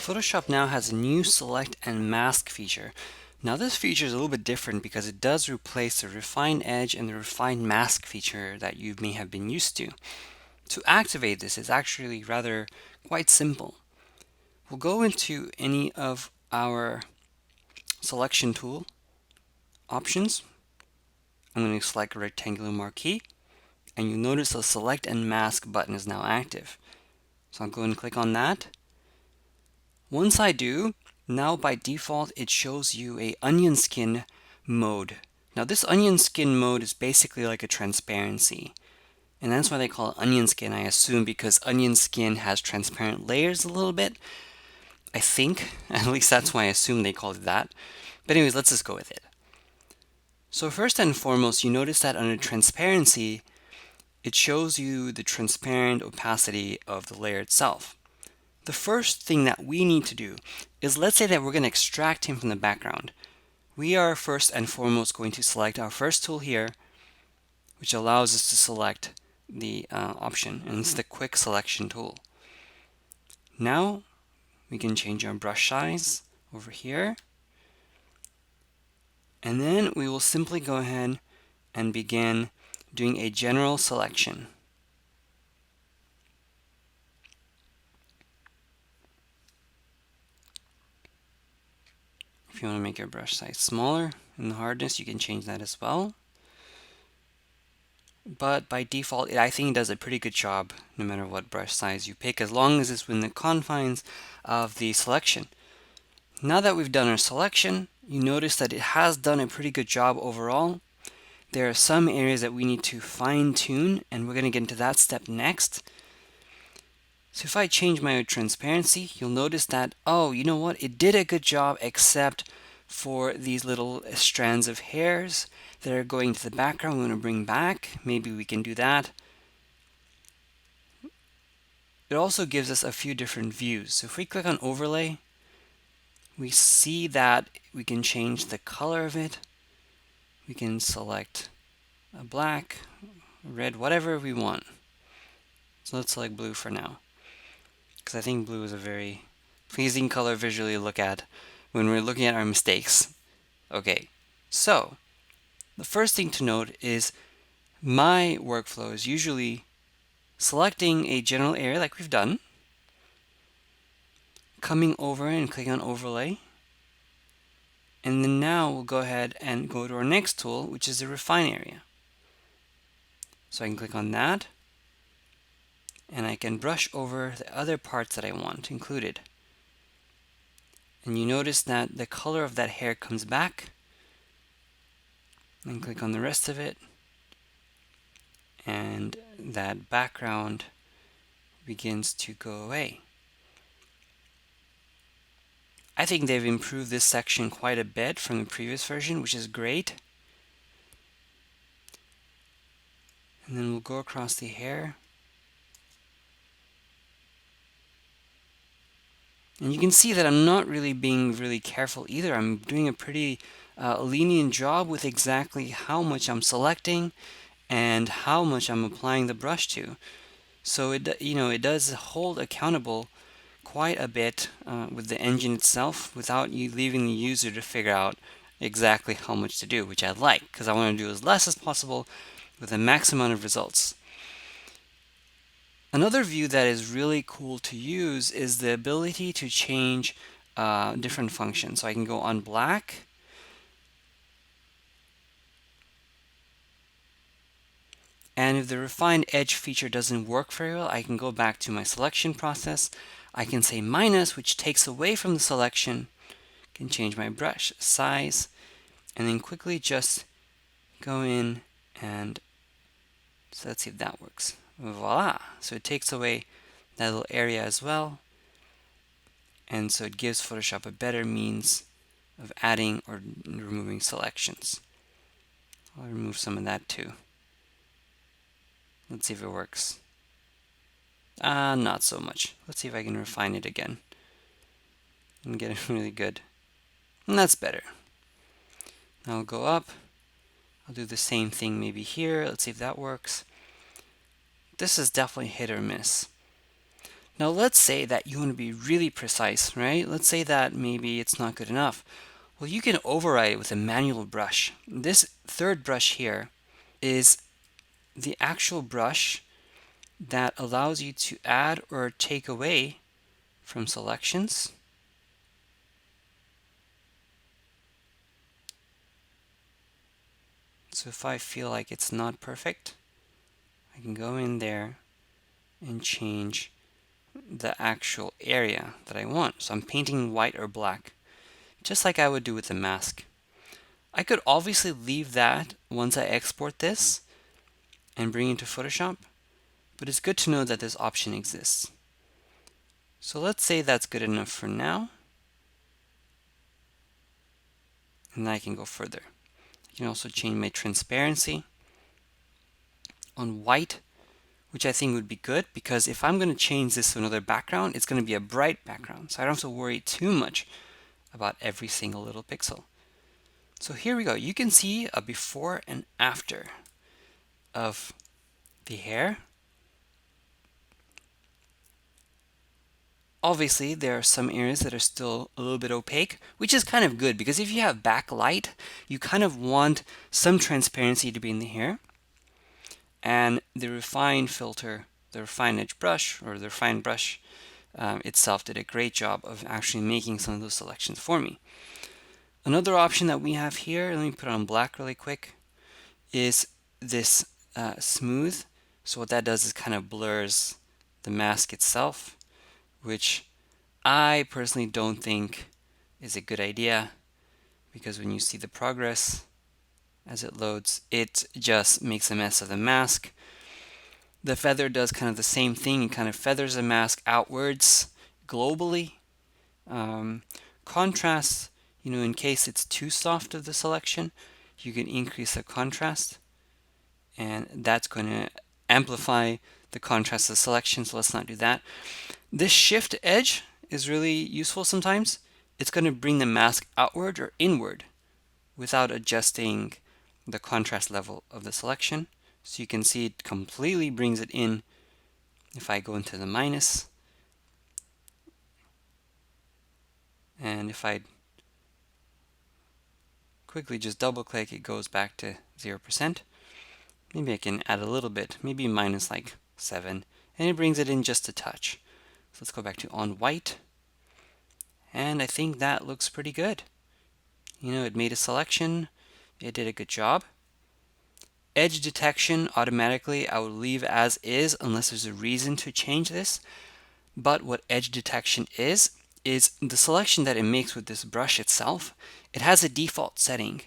Photoshop now has a new select and mask feature. Now this feature is a little bit different because it does replace the refine edge and the refine mask feature that you may have been used to. To activate this is actually rather quite simple. We'll go into any of our selection tool options. I'm going to select a rectangular marquee, and you'll notice the select and mask button is now active. So I'll go and click on that. Once I do, now by default it shows you a onion skin mode. Now this onion skin mode is basically like a transparency, and that's why they call it onion skin, I assume, because onion skin has transparent layers a little bit. I think, at least that's why I assume they called it that. But anyways, let's just go with it. So first and foremost, you notice that under transparency, it shows you the transparent opacity of the layer itself. The first thing that we need to do is, let's say that we're going to extract him from the background. We are first and foremost going to select our first tool here, which allows us to select the option, and it's the quick selection tool. Now we can change our brush size over here, and then we will simply go ahead and begin doing a general selection. If you want to make your brush size smaller and the hardness, you can change that as well. But by default, I think it does a pretty good job no matter what brush size you pick, as long as it's within the confines of the selection. Now that we've done our selection, you notice that it has done a pretty good job overall. There are some areas that we need to fine-tune, and we're going to get into that step next. So if I change my transparency, you'll notice that, oh, you know what? It did a good job except for these little strands of hairs that are going to the background. We want to bring back. Maybe we can do that. It also gives us a few different views. So if we click on overlay, we see that we can change the color of it. We can select a black, red, whatever we want. So let's select blue for now, because I think blue is a very pleasing color visually to look at when we're looking at our mistakes. Okay, so the first thing to note is my workflow is usually selecting a general area like we've done, coming over and clicking on overlay, and then now we'll go ahead and go to our next tool, which is the refine area. So I can click on that, and I can brush over the other parts that I want included. And you notice that the color of that hair comes back. And click on the rest of it, and that background begins to go away. I think they've improved this section quite a bit from the previous version, which is great. And then we'll go across the hair. And you can see that I'm not really being really careful either. I'm doing a pretty lenient job with exactly how much I'm selecting and how much I'm applying the brush to. So it does hold accountable quite a bit with the engine itself, without you leaving the user to figure out exactly how much to do, which I like, because I want to do as less as possible with the max amount of results. Another view that is really cool to use is the ability to change different functions. So I can go on black, and if the refined edge feature doesn't work very well, I can go back to my selection process. I can say minus, which takes away from the selection. I can change my brush size, and then quickly just go in and, so let's see if that works. Voila! So it takes away that little area as well, and so it gives Photoshop a better means of adding or removing selections. I'll remove some of that too. Let's see if it works. Not so much. Let's see if I can refine it again and get it really good. And that's better. Now I'll go up. I'll do the same thing maybe here. Let's see if that works. This is definitely hit or miss. Now let's say that you want to be really precise, right? Let's say that maybe it's not good enough. Well, you can override it with a manual brush. This third brush here is the actual brush that allows you to add or take away from selections. So if I feel like it's not perfect, I can go in there and change the actual area that I want. So I'm painting white or black, just like I would do with the mask. I could obviously leave that once I export this and bring it to Photoshop, but it's good to know that this option exists. So let's say that's good enough for now, and then I can go further. I can also change my transparency on white, which I think would be good, because if I'm going to change this to another background, it's going to be a bright background, so I don't have to worry too much about every single little pixel. So here we go. You can see a before and after of the hair. Obviously, there are some areas that are still a little bit opaque, which is kind of good, because if you have backlight, you kind of want some transparency to be in the hair. And the refine filter, the refine edge brush, or the refine brush itself did a great job of actually making some of those selections for me. Another option that we have here, let me put on black really quick, is this smooth. So what that does is kind of blurs the mask itself, which I personally don't think is a good idea, because when you see the progress as it loads, it just makes a mess of the mask. The feather does kind of the same thing. It kind of feathers the mask outwards globally. Contrast, in case it's too soft of the selection, you can increase the contrast, and that's going to amplify the contrast of the selection, so let's not do that. This shift edge is really useful sometimes. It's going to bring the mask outward or inward without adjusting the contrast level of the selection. So you can see it completely brings it in if I go into the minus. And if I quickly just double click, it goes back to 0%. Maybe I can add a little bit, maybe minus like 7, and it brings it in just a touch. So let's go back to on white, and I think that looks pretty good. It made a selection, it did a good job. Edge detection, automatically I would leave as is unless there's a reason to change this. But what edge detection is the selection that it makes with this brush itself. It has a default setting.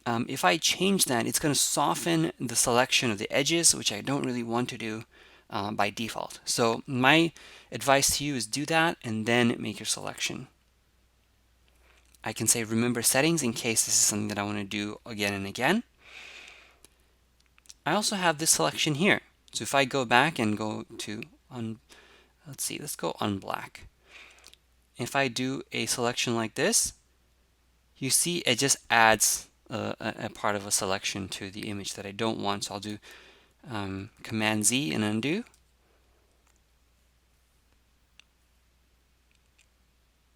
If I change that, it's going to soften the selection of the edges, which I don't really want to do by default. So my advice to you is do that and then make your selection. I can say remember settings in case this is something that I want to do again and again. I also have this selection here. So if I go back and go to let's go on black. If I do a selection like this, you see it just adds a part of a selection to the image that I don't want. So I'll do Command Z and undo.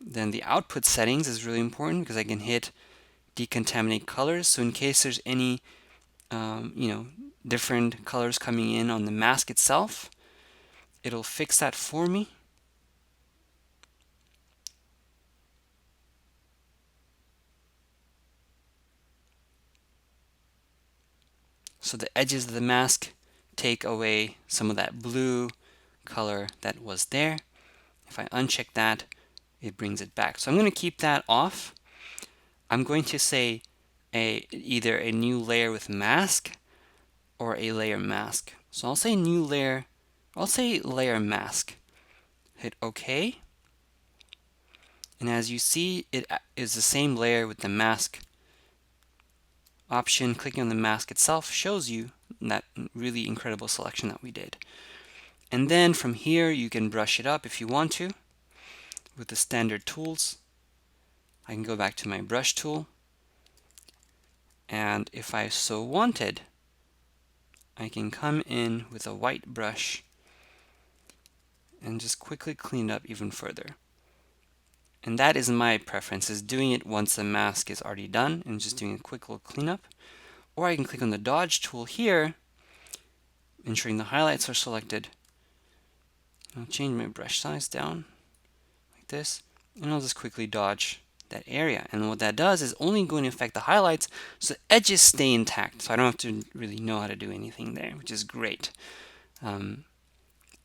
Then the output settings is really important because I can hit decontaminate colors. So in case there's any different colors coming in on the mask itself, it'll fix that for me. So the edges of the mask take away some of that blue color that was there. If I uncheck that, it brings it back. So I'm going to keep that off. I'm going to say either a new layer with mask or a layer mask. So I'll say new layer, I'll say layer mask. Hit OK. And as you see, it is the same layer with the mask option. Clicking on the mask itself shows you that really incredible selection that we did. And then from here, you can brush it up if you want to with the standard tools. I can go back to my brush tool, and if I so wanted, I can come in with a white brush and just quickly clean it up even further. And that is my preference, is doing it once the mask is already done and just doing a quick little cleanup. Or I can click on the dodge tool here, ensuring the highlights are selected. I'll change my brush size down like this, and I'll just quickly dodge that area. And what that does is only going to affect the highlights, so the edges stay intact. So I don't have to really know how to do anything there, which is great. And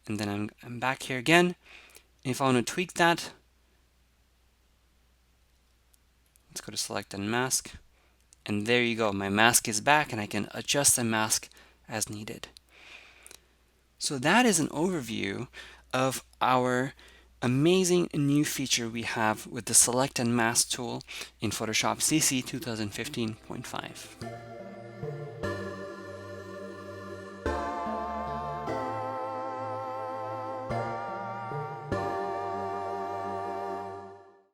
then I'm back here again. If I want to tweak that, let's go to select and mask. And there you go. My mask is back, and I can adjust the mask as needed. So that is an overview of our amazing new feature we have with the Select and Mask tool in Photoshop CC 2015.5.